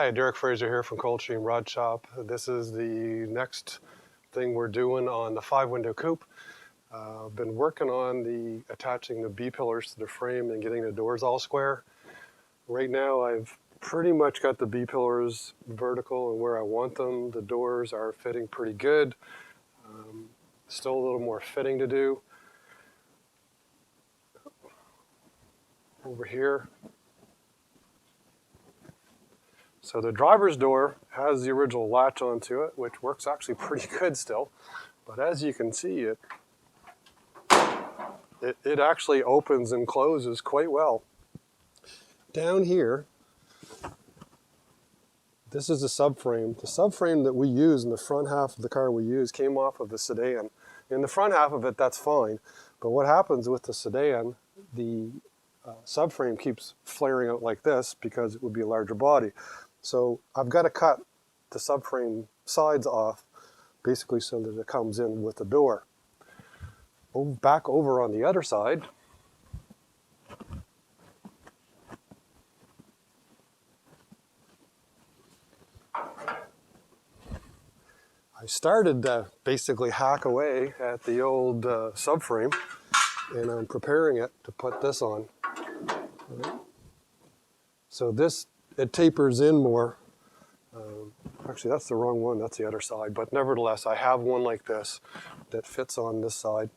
Hi, Derek Fraser here from Coldstream Rod Shop. This is the next thing we're doing on the 5-window coupe. I've been working on attaching the B-pillars to the frame and getting the doors all square. Right now I've pretty much got the B-pillars vertical and where I want them. The doors are fitting pretty good. Still a little more fitting to do. Over here. So the driver's door has the original latch onto it, which works actually pretty good still. But as you can see, it actually opens and closes quite well. Down here, this is the subframe. The subframe that we use in the front half of the car we use came off of the sedan. In the front half of it, that's fine. But what happens with the sedan, the subframe keeps flaring out like this because it would be a larger body. So I've got to cut the subframe sides off, basically so that it comes in with the door. Back over on the other side, I started to basically hack away at the old subframe, and I'm preparing it to put this on. So it tapers in more. Actually, that's the wrong one. That's the other side. But nevertheless, I have one like this that fits on this side.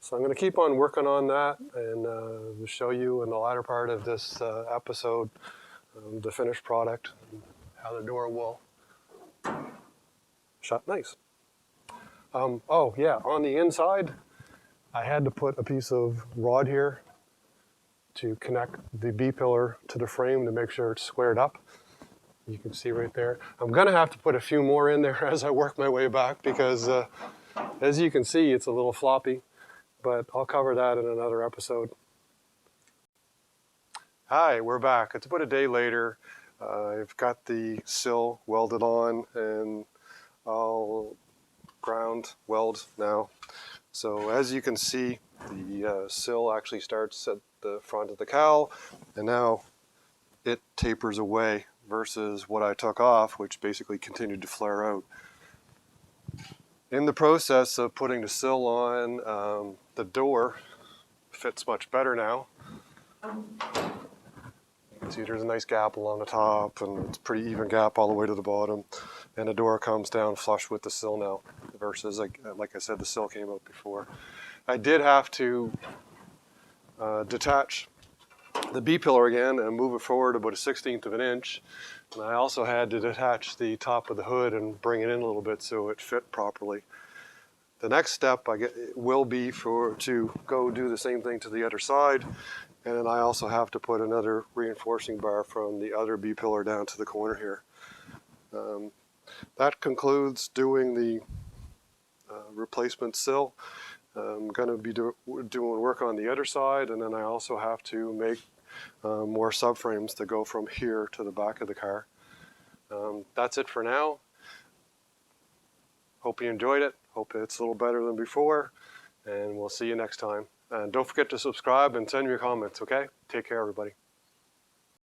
So I'm going to keep on working on that and show you in the latter part of this episode the finished product and how the door will shut nice. Oh yeah, on the inside, I had to put a piece of rod here to connect the B-pillar to the frame to make sure it's squared up. You can see right there. I'm going to have to put a few more in there as I work my way back because as you can see, it's a little floppy, but I'll cover that in another episode. Hi, we're back. It's about a day later. I've got the sill welded on and I'll ground weld now. So as you can see, the sill actually starts at the front of the cowl, and now it tapers away versus what I took off, which basically continued to flare out. In the process of putting the sill on, the door fits much better now. You can see there's a nice gap along the top, and it's a pretty even gap all the way to the bottom, and the door comes down flush with the sill now versus, like I said, the sill came out before. I did have to detach the B-pillar again and move it forward about 1/16 of an inch. And I also had to detach the top of the hood and bring it in a little bit so it fit properly. The next step will be to go do the same thing to the other side, and then I also have to put another reinforcing bar from the other B-pillar down to the corner here. That concludes doing the replacement sill. I'm going to be doing work on the other side, and then I also have to make more subframes to go from here to the back of the car. That's it for now. Hope you enjoyed it. Hope it's a little better than before, and we'll see you next time. And don't forget to subscribe and send me your comments, okay? Take care, everybody.